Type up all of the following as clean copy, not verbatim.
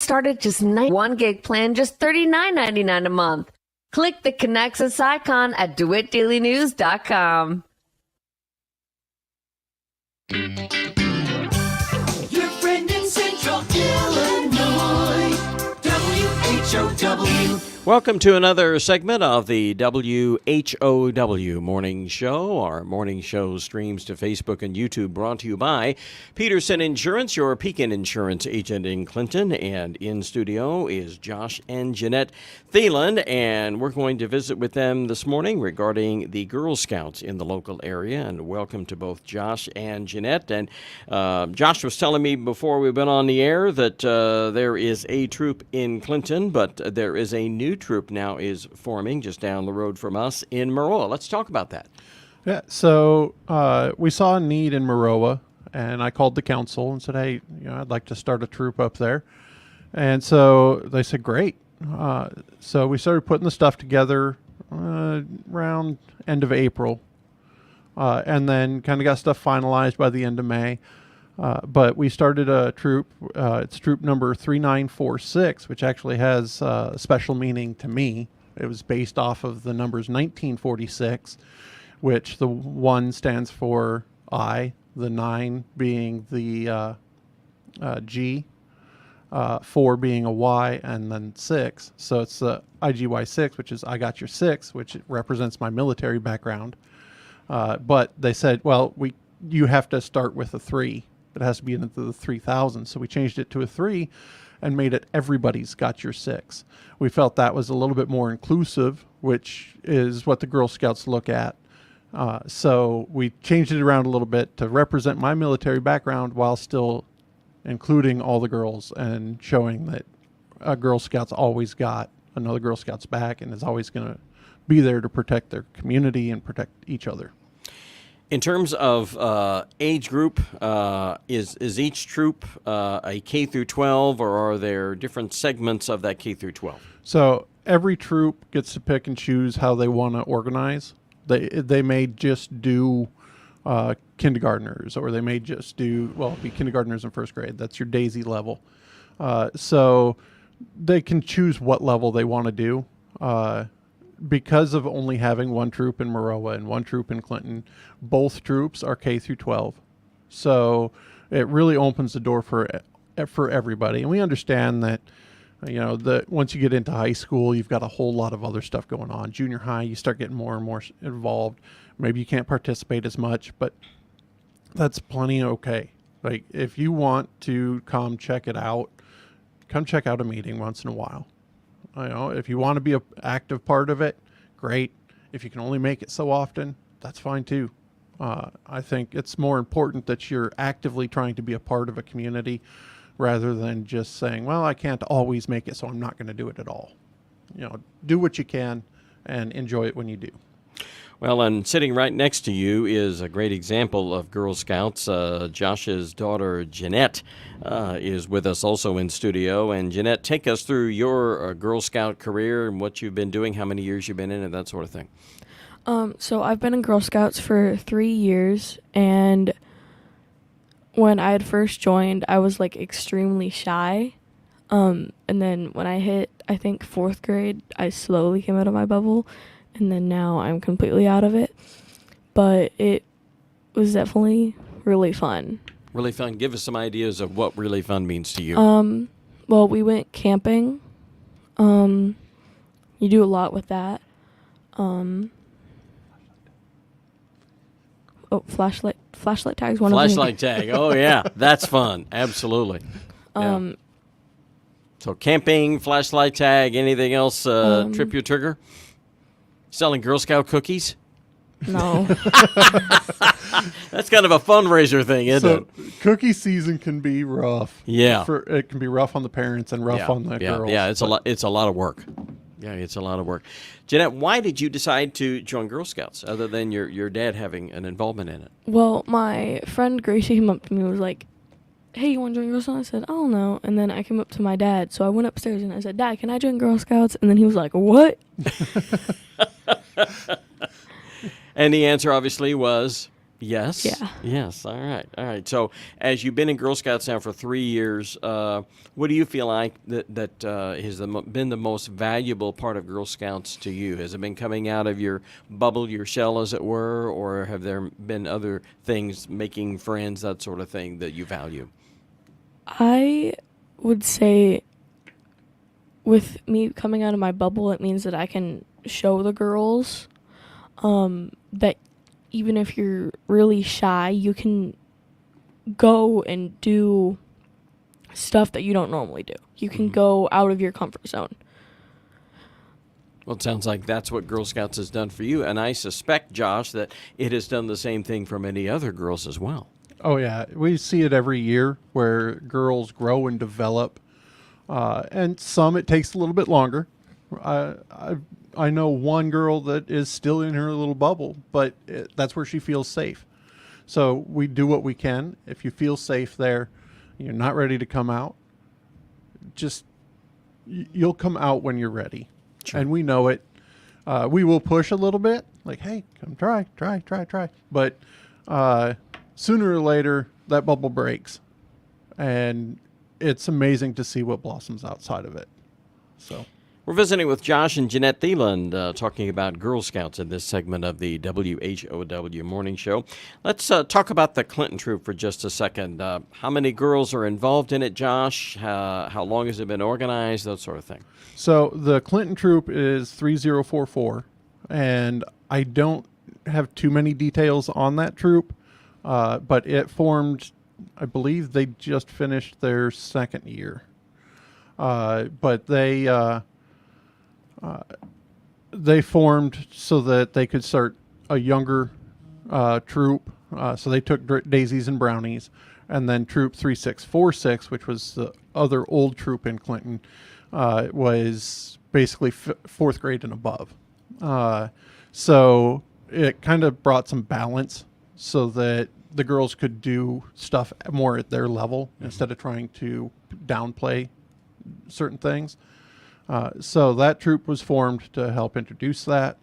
start at just 1 gig plan, just $39.99 a month. Click the Connects Us icon at DeWittDailyNews.com. Your friend in Central Illinois, WHOW. Welcome to another segment of the WHOW Morning Show. Our morning show streams to Facebook and YouTube, brought to you by Peterson Insurance, your Pekin Insurance agent in Clinton. And in studio is Josh and Jeanette Thielen, and we're going to visit with them this morning regarding the Girl Scouts in the local area. And welcome to both Josh and Jeanette. And Josh was telling me before we went on the air that there is a troop in Clinton, but there is a new troop now is forming just down the road from us in Maroa. Let's talk about that. Yeah, so we saw a need in Maroa, and I called the council and said, hey, I'd like to start a troop up there. And so they said, great. So we started putting the stuff together around end of April, and then kind of got stuff finalized by the end of May. But we started a troop. It's troop number 3946, which actually has a special meaning to me. It was based off of the numbers 1946, which the 1 stands for I, the 9 being the G, 4 being a Y, and then 6. So it's the IGY6, which is I got your 6, which represents my military background. But they said, well, you have to start with a 3. It has to be into the 3,000. So we changed it to a 3 and made it everybody's got your 6. We felt that was a little bit more inclusive, which is what the Girl Scouts look at. So we changed it around a little bit to represent my military background while still including all the girls and showing that a Girl Scout's always got another Girl Scout's back and is always going to be there to protect their community and protect each other. In terms of age group, is each troop a K through 12, or are there different segments of that K through 12? So every troop gets to pick and choose how they want to organize. They may just do kindergartners, or they may just do, be kindergartners in first grade. That's your Daisy level. So they can choose what level they want to do. Because of only having one troop in Maroa and one troop in Clinton, both troops are K through 12. So it really opens the door for everybody. And we understand that, once you get into high school, you've got a whole lot of other stuff going on. Junior high, you start getting more and more involved. Maybe you can't participate as much, but that's plenty okay. Like, if you want to come check out a meeting once in a while. If you want to be an active part of it, great. If you can only make it so often, that's fine too. I think it's more important that you're actively trying to be a part of a community rather than just saying, well, I can't always make it, so I'm not going to do it at all. Do what you can and enjoy it when you do. Well, and sitting right next to you is a great example of Girl Scouts. Josh's daughter, Jeanette, is with us also in studio. And Jeanette, take us through your Girl Scout career and what you've been doing, how many years you've been in it, that sort of thing. So I've been in Girl Scouts for 3 years, and when I had first joined, I was extremely shy. And then when I hit, I think, 4th grade, I slowly came out of my bubble. And then now I'm completely out of it. But it was definitely really fun. Really fun. Give us some ideas of what really fun means to you. Well, we went camping. You do a lot with that. Flashlight tag's one of them. Flashlight tag. Oh, yeah. That's fun. Absolutely. Yeah. So camping, flashlight tag, anything else trip your trigger? Selling Girl Scout cookies? No. That's kind of a fundraiser thing, isn't it? Cookie season can be rough. Yeah. It can be rough on the parents and rough on the girls. Yeah, it's a lot of work. Yeah, it's a lot of work. Jeanette, why did you decide to join Girl Scouts other than your dad having an involvement in it? Well, my friend Gracie came up to me and was like, hey, you want to join Girl Scouts? I said, I don't know. And then I came up to my dad. So I went upstairs and I said, Dad, can I join Girl Scouts? And then he was like, what? And the answer obviously was Yes. Yeah. Yes. All right. All right. So, as you've been in Girl Scouts now for 3 years, what do you feel like that has been the most valuable part of Girl Scouts to you? Has it been coming out of your bubble, your shell, as it were, or have there been other things, making friends, that sort of thing, that you value? I would say with me coming out of my bubble, it means that I can show the girls that even if you're really shy, you can go and do stuff that you don't normally do. You can go out of your comfort zone. Well, it sounds like that's what Girl Scouts has done for you, and I suspect, Josh, that it has done the same thing for many other girls as well. Oh yeah, we see it every year where girls grow and develop, and some it takes a little bit longer. I know one girl that is still in her little bubble, but that's where she feels safe. So we do what we can. If you feel safe there, you're not ready to come out, just you'll come out when you're ready. Sure. And we know it. We will push a little bit, like, hey, come try. But sooner or later, that bubble breaks. And it's amazing to see what blossoms outside of it. So We're visiting with Josh and Jeanette Thielen, talking about Girl Scouts in this segment of the WHOW Morning Show. Let's talk about the Clinton Troop for just a second. How many girls are involved in it, Josh? How long has it been organized? That sort of thing. So the Clinton Troop is 3044, and I don't have too many details on that troop, but it formed, I believe they just finished their second year. But they formed so that they could start a younger troop. So they took daisies and brownies, and then Troop 3646, which was the other old troop in Clinton, was basically fourth grade and above. So it kind of brought some balance so that the girls could do stuff more at their level instead of trying to downplay certain things. So that troop was formed to help introduce that.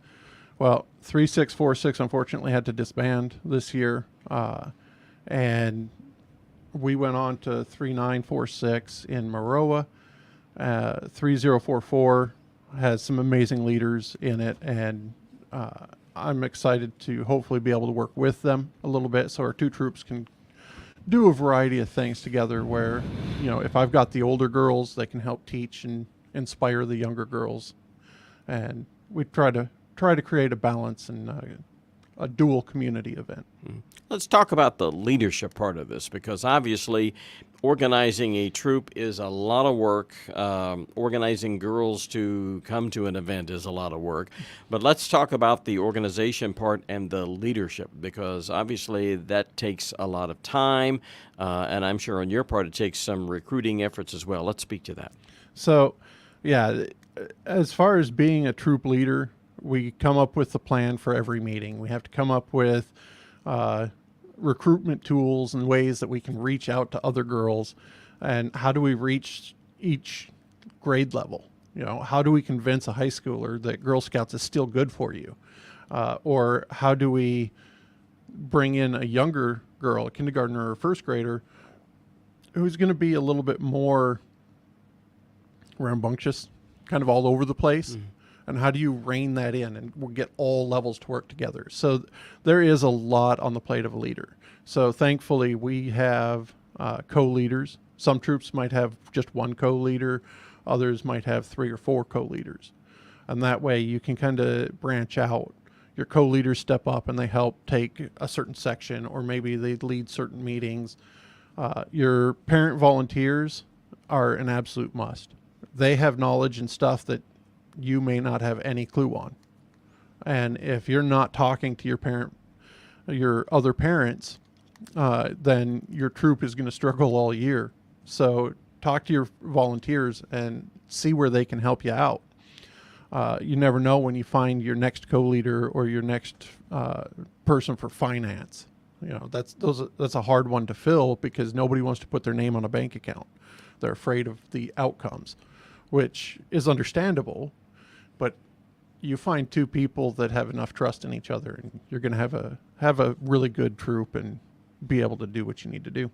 Well, 3646 unfortunately had to disband this year, and we went on to 3946 in Maroa. 3044 has some amazing leaders in it, and I'm excited to hopefully be able to work with them a little bit so our two troops can do a variety of things together where, you know, if I've got the older girls, they can help teach and inspire the younger girls. And we try to create a balance and a dual community event. Let's talk about the leadership part of this, because obviously organizing a troop is a lot of work. Organizing girls to come to an event is a lot of work. But let's talk about the organization part and the leadership, because obviously that takes a lot of time, and I'm sure on your part it takes some recruiting efforts as well. Let's speak to that. So, yeah, as far as being a troop leader, we come up with the plan for every meeting. We have to come up with recruitment tools and ways that we can reach out to other girls, and how do we reach each grade level? You know, how do we convince a high schooler that Girl Scouts is still good for you? Or how do we bring in a younger girl, a kindergartner or a first grader, who's going to be a little bit more rambunctious, kind of all over the place? And how do you rein that in and we'll get all levels to work together? So there is a lot on the plate of a leader. So thankfully we have co-leaders. Some troops might have just one co-leader. Others might have 3 or 4 co-leaders. And that way you can kind of branch out. Your co-leaders step up and they help take a certain section, or maybe they lead certain meetings. Your parent volunteers are an absolute must. They have knowledge and stuff that you may not have any clue on. And if you're not talking to your other parents, then your troop is going to struggle all year. So talk to your volunteers and see where they can help you out. You never know when you find your next co-leader or your next person for finance. You know, that's a hard one to fill because nobody wants to put their name on a bank account. They're afraid of the outcomes, which is understandable. But you find two people that have enough trust in each other, and you're going to have a really good troop and be able to do what you need to do.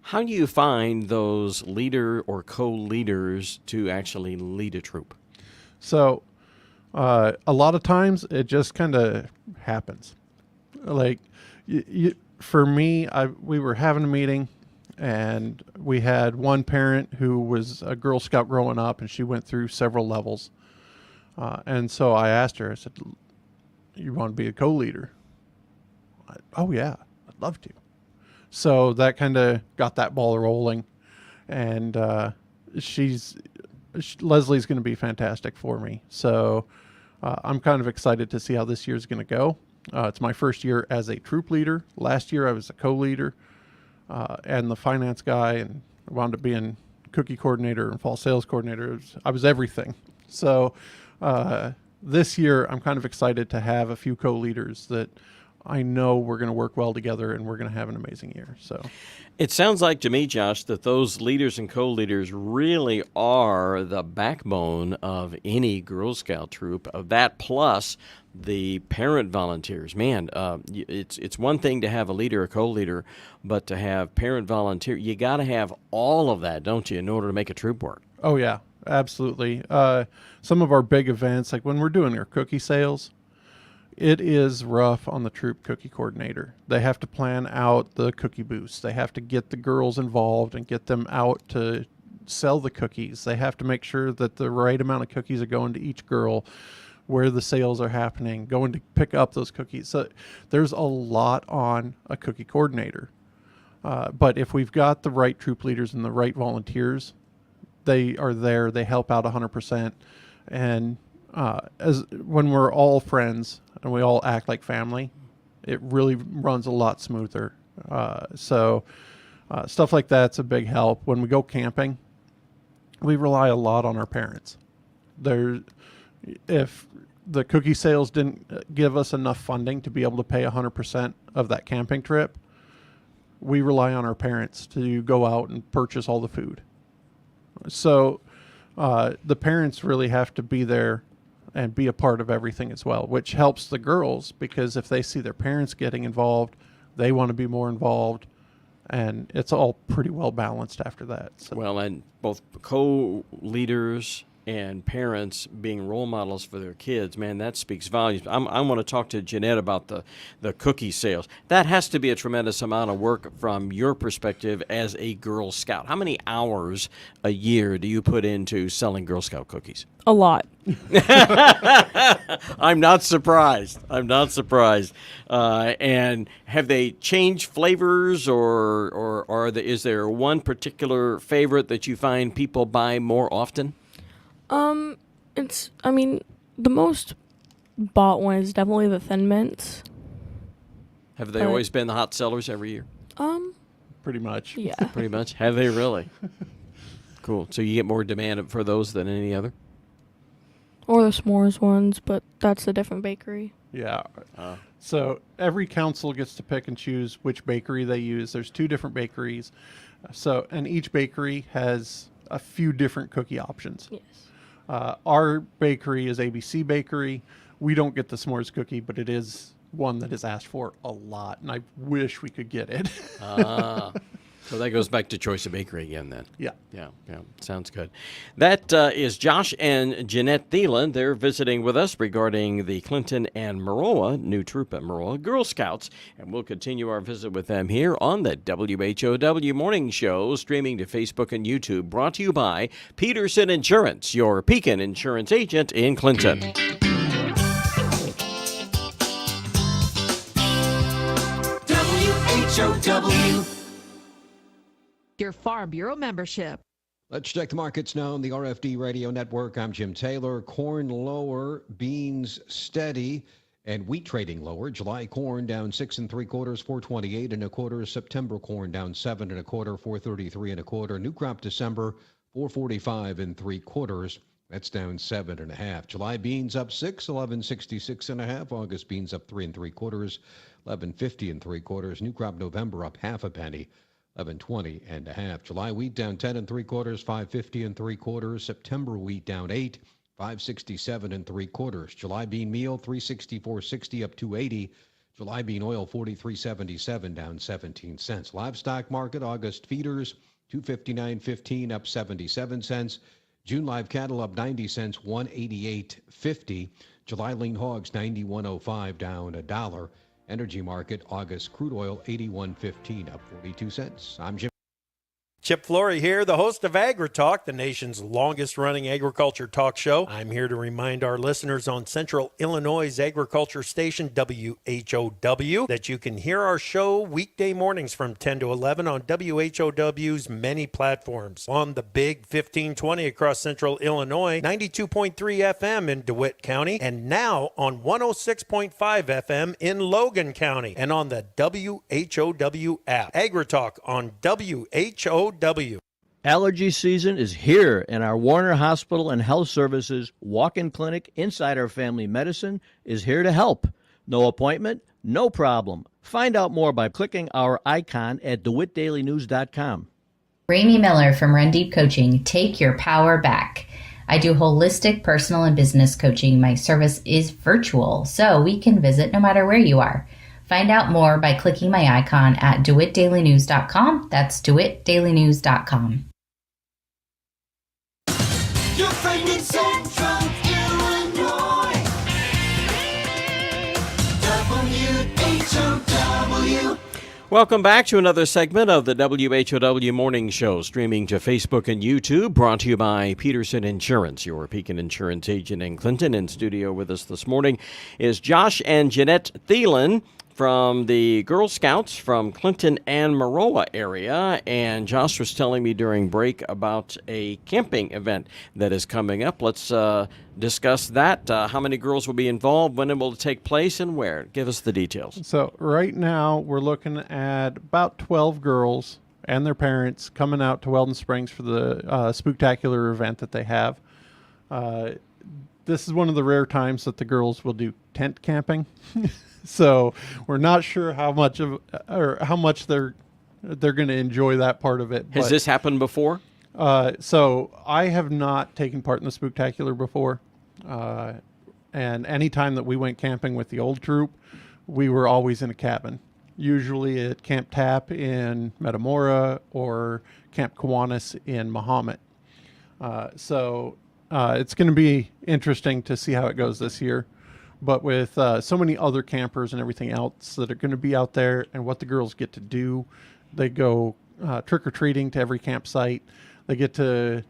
How do you find those leader or co-leaders to actually lead a troop? So a lot of times it just kind of happens. Like for me, we were having a meeting, and we had one parent who was a Girl Scout growing up, and she went through several levels. And so I asked her, I said, "You want to be a co-leader?" "Oh yeah, I'd love to." So that kind of got that ball rolling, and Leslie's going to be fantastic for me. So I'm kind of excited to see how this year's going to go. It's my first year as a troop leader. Last year I was a co-leader and the finance guy, and I wound up being cookie coordinator and fall sales coordinator. I was everything. So this year I'm kind of excited to have a few co-leaders that I know we're going to work well together, and we're going to have an amazing year. So it sounds like to me, Josh, that those leaders and co-leaders really are the backbone of any Girl Scout troop. Of that, plus the parent volunteers. Man, it's one thing to have a leader or co-leader, but to have parent volunteer, you got to have all of that, don't you, in order to make a troop work? Oh yeah, absolutely. Some of our big events, like when we're doing our cookie sales, it is rough on the troop cookie coordinator. They have to plan out the cookie booths. They have to get the girls involved and get them out to sell the cookies. They have to make sure that the right amount of cookies are going to each girl, where the sales are happening, going to pick up those cookies. So there's a lot on a cookie coordinator. But if we've got the right troop leaders and the right volunteers, they are there. They help out 100%. And as when we're all friends and we all act like family, it really runs a lot smoother. So stuff like that's a big help. When we go camping, we rely a lot on our parents. If the cookie sales didn't give us enough funding to be able to pay 100% of that camping trip, we rely on our parents to go out and purchase all the food. So the parents really have to be there and be a part of everything as well, which helps the girls, because if they see their parents getting involved, they want to be more involved, and it's all pretty well balanced after that. So. Well, and both co-leaders and parents being role models for their kids, man, that speaks volumes. I want to talk to Jeanette about the cookie sales. That has to be a tremendous amount of work from your perspective as a Girl Scout. How many hours a year do you put into selling Girl Scout cookies? A lot. I'm not surprised. And have they changed flavors, or is there one particular favorite that you find people buy more often? The most bought one is definitely the Thin Mints. Have they always been the hot sellers every year? Pretty much. Yeah. Pretty much. Have they really? Cool. So you get more demand for those than any other? Or the s'mores ones, but that's a different bakery. Yeah. So every council gets to pick and choose which bakery they use. There's 2 different bakeries. And each bakery has a few different cookie options. Yes. Our bakery is ABC Bakery. We don't get the s'mores cookie, but it is one that is asked for a lot, and I wish we could get it. So that goes back to choice of bakery again then. Yeah. Yeah. Sounds good. That is Josh and Jeanette Thielen. They're visiting with us regarding the Clinton and Maroa, new troop at Maroa, Girl Scouts, and we'll continue our visit with them here on the WHOW Morning Show, streaming to Facebook and YouTube, brought to you by Peterson Insurance, your Pekin insurance agent in Clinton. WHOW. Your Farm Bureau membership. Let's check the markets now on the RFD Radio Network. I'm Jim Taylor. Corn lower, beans steady, and wheat trading lower. July corn down 6 3/4, 428 1/4. September corn down 7 1/4, 433 1/4. New crop December 445 3/4. That's down 7 1/2. July beans up 6, 1166 1/2. August beans up 3 3/4, 1150 3/4. New crop November up 1/2 penny. 1120 1/2. July wheat down 10 3/4, 550 3/4. September wheat down 8, 567 and 3/4. July bean meal 364.60 up 280. July bean oil 43.77 down 17 cents. Livestock market August feeders 259.15 up 77 cents. June live cattle up 90 cents 188.50. July lean hogs 91.05 down $1. Energy market August crude oil 81.15 up 42 cents. I'm Jim. Chip Flory here, the host of AgriTalk, the nation's longest-running agriculture talk show. I'm here to remind our listeners on Central Illinois' agriculture station, WHOW, that you can hear our show weekday mornings from 10 to 11 on WHOW's many platforms. On the Big 1520 across Central Illinois, 92.3 FM in DeWitt County, and now on 106.5 FM in Logan County, and on the WHOW app. AgriTalk on WHOW. Allergy season is here, and our Warner Hospital and Health Services walk-in clinic inside our family medicine is here to help. No appointment, no problem. Find out more by clicking our icon at DeWittDailyNews.com. Ramie Miller from Run Deep Coaching. Take your power back. I do holistic personal and business coaching. My service is virtual, so we can visit no matter where you are. Find out more by clicking my icon at DeWittDailyNews.com. That's DeWittDailyNews.com. Your friend in Central Illinois. WHOW. Welcome back to another segment of the WHOW Morning Show, streaming to Facebook and YouTube, brought to you by Peterson Insurance, your Pekin Insurance agent in Clinton. In studio with us this morning is Josh and Jeanette Thielen from the Girl Scouts from Clinton and Maroa area. And Josh was telling me during break about a camping event that is coming up. Let's discuss that. How many girls will be involved, when it will take place, and where? Give us the details. So right now we're looking at about 12 girls and their parents coming out to Weldon Springs for the spooktacular event that they have. This is one of the rare times that the girls will do tent camping. So we're not sure how much they're going to enjoy that part of it. Has this happened before? So I have not taken part in the spooktacular before. And any time that we went camping with the old troop, we were always in a cabin. Usually at Camp Tap in Metamora or Camp Kiwanis in Mahomet. So it's going to be interesting to see how it goes this year. But with so many other campers and everything else that are going to be out there, and what the girls get to do, they go trick-or-treating to every campsite. They get to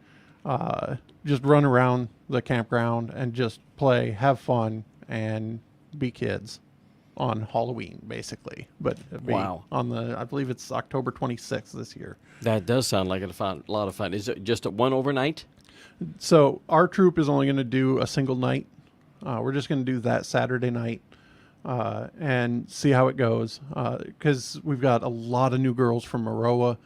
just run around the campground and just play, have fun, and be kids on Halloween, basically. But wow. I believe it's October 26th this year. That does sound like a lot of fun. Is it just one overnight? So our troop is only going to do a single night. We're just going to do that Saturday night and see how it goes, because we've got a lot of new girls from Maroa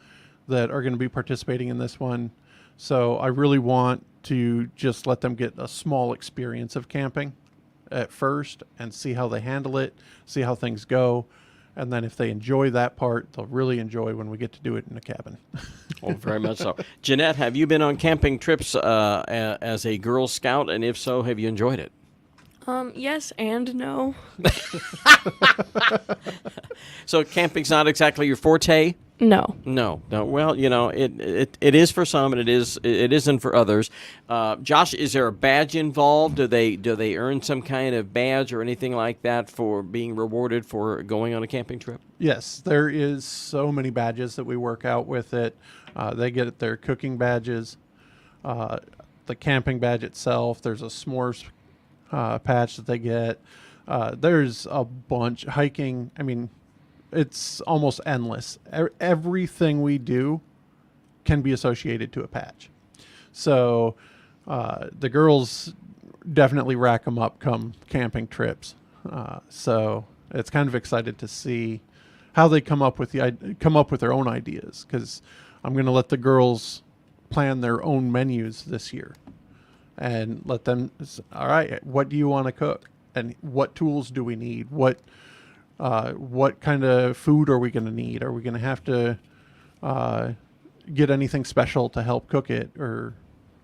that are going to be participating in this one. So I really want to just let them get a small experience of camping at first and see how they handle it, see how things go. And then if they enjoy that part, they'll really enjoy when we get to do it in a cabin. Oh, very much so. Jeanette, have you been on camping trips as a Girl Scout? And if so, have you enjoyed it? Yes and no. So camping's not exactly your forte? No. No. Well, it is for some, and it isn't for others. Josh, is there a badge involved? Do they earn some kind of badge or anything like that for being rewarded for going on a camping trip? Yes, there is so many badges that we work out with it. They get their cooking badges, the camping badge itself. There's a s'mores patch that they get. There's a bunch. Hiking, I mean, it's almost endless. Everything we do can be associated to a patch. So the girls definitely rack them up come camping trips. So it's kind of excited to see how they come up with their own ideas, because I'm going to let the girls plan their own menus this year and let them, all right, what do you want to cook? And what tools do we need? What kind of food are we going to need? Are we going to have to get anything special to help cook it? Or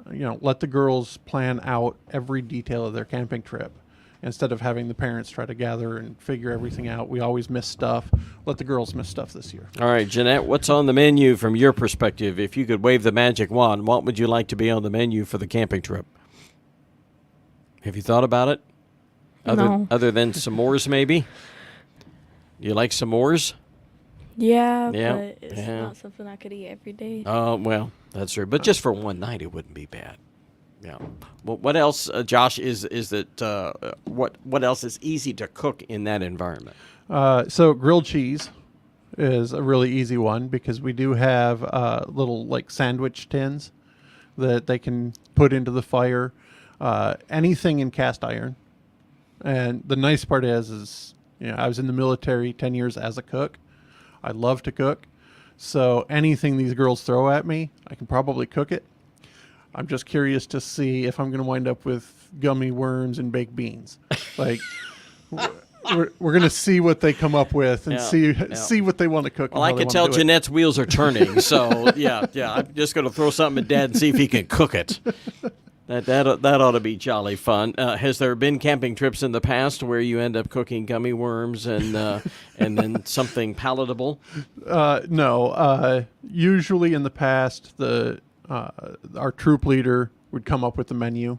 let the girls plan out every detail of their camping trip. Instead of having the parents try to gather and figure everything out, we always miss stuff. Let the girls miss stuff this year. All right, Jeanette, what's on the menu from your perspective? If you could wave the magic wand, what would you like to be on the menu for the camping trip? Have you thought about it? No. Other than s'mores, maybe? You like s'mores? Yeah, Yeah, but it's yeah. not something I could eat every day. Oh, well, that's true. But just for one night, it wouldn't be bad. Yeah. Well, what else, Josh, is that what else is easy to cook in that environment? So grilled cheese is a really easy one because we do have little like sandwich tins that they can put into the fire. Anything in cast iron. And the nice part is I was in the military 10 years as a cook. I love to cook. So anything these girls throw at me, I can probably cook it. I'm just curious to see if I'm going to wind up with gummy worms and baked beans. Like, we're going to see what they come up with and see what they want to cook. Well, I can tell Jeanette's wheels are turning. So, yeah, I'm just going to throw something at Dad and see if he can cook it. That ought to be jolly fun. Has there been camping trips in the past where you end up cooking gummy worms and then something palatable? No. Usually in the past, our troop leader would come up with the menu.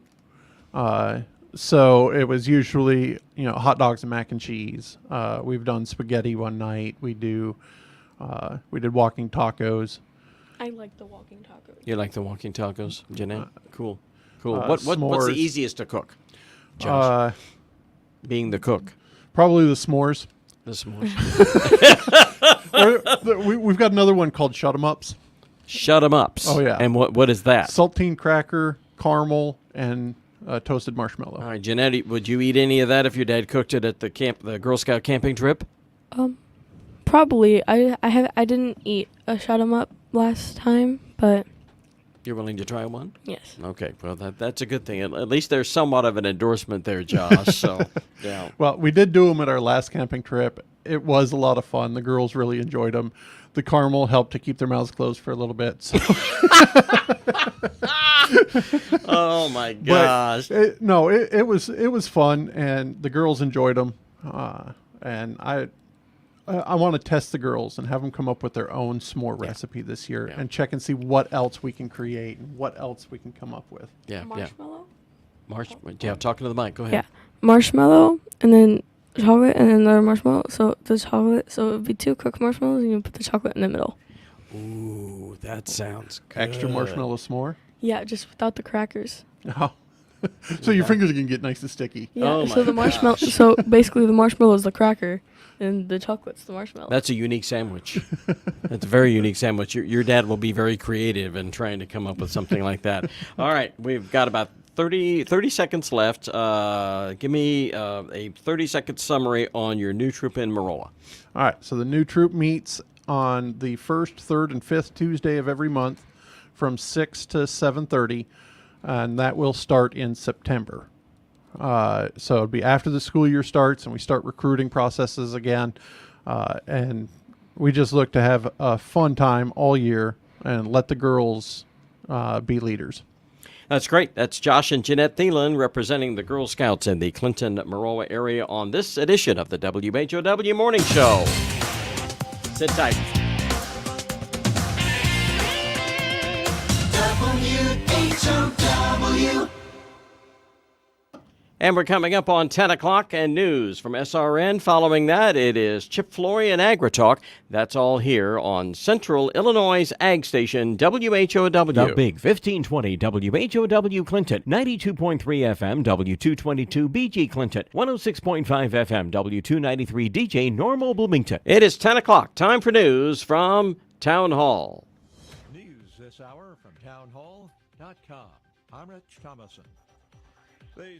So it was usually hot dogs and mac and cheese. We've done spaghetti one night. We did walking tacos. I like the walking tacos. You like the walking tacos, Jeanette? Cool. What's the s'mores. easiest to cook, Josh? Being the cook. Probably the s'mores. The s'mores. We've got another one called shut 'em ups. Shut 'em ups. Oh yeah. And what is that? Saltine cracker, caramel, and toasted marshmallow. All right, Jeanette, would you eat any of that if your dad cooked it at the Girl Scout camping trip? Probably. I didn't eat a shut 'em up last time, but You're willing to try one? yes. Okay, well that's a good thing. At least there's somewhat of an endorsement there, Josh. So yeah. Well, we did do them at our last camping trip. It was a lot of fun. The girls really enjoyed them. The caramel helped to keep their mouths closed for a little bit. So. Oh my gosh! It was fun, and the girls enjoyed them. And I want to test the girls and have them come up with their own s'more recipe this year and check and see what else we can create and what else we can come up with. Marshmallow? Talking to the mic. Go ahead. Yeah. Marshmallow, and then chocolate, and then another marshmallow. So the chocolate, so it would be 2 cooked marshmallows, and you put the chocolate in the middle. Ooh, that sounds good. Extra marshmallow s'more? Yeah, just without the crackers. Oh. So your fingers are going to get nice and sticky. Yeah, Oh so my the marshmallow, so basically the marshmallow is the cracker, and the chocolate's the marshmallow. That's a unique sandwich. That's a very unique sandwich. Your dad will be very creative in trying to come up with something like that. All right, we've got about 30 seconds left. Give me a 30-second summary on your new troop in Maroa. All right, so the new troop meets on the 1st, 3rd, and 5th Tuesday of every month from 6 to 7:30, and that will start in September. So it'll be after the school year starts and we start recruiting processes again. And we just look to have a fun time all year and let the girls be leaders. That's great. That's Josh and Jeanette Thielen representing the Girl Scouts in the Clinton-Maroa area on this edition of the WHOW Morning Show. Sit tight. WHOW. And we're coming up on 10 o'clock and news from SRN. Following that, it is Chip Flory and AgriTalk. That's all here on Central Illinois' Ag Station, WHOW. The Big 1520 WHOW Clinton, 92.3 FM W222 BG Clinton, 106.5 FM W293 DJ Normal Bloomington. It is 10 o'clock. Time for news from Town Hall. News this hour from townhall.com. I'm Rich Thomason. The Supreme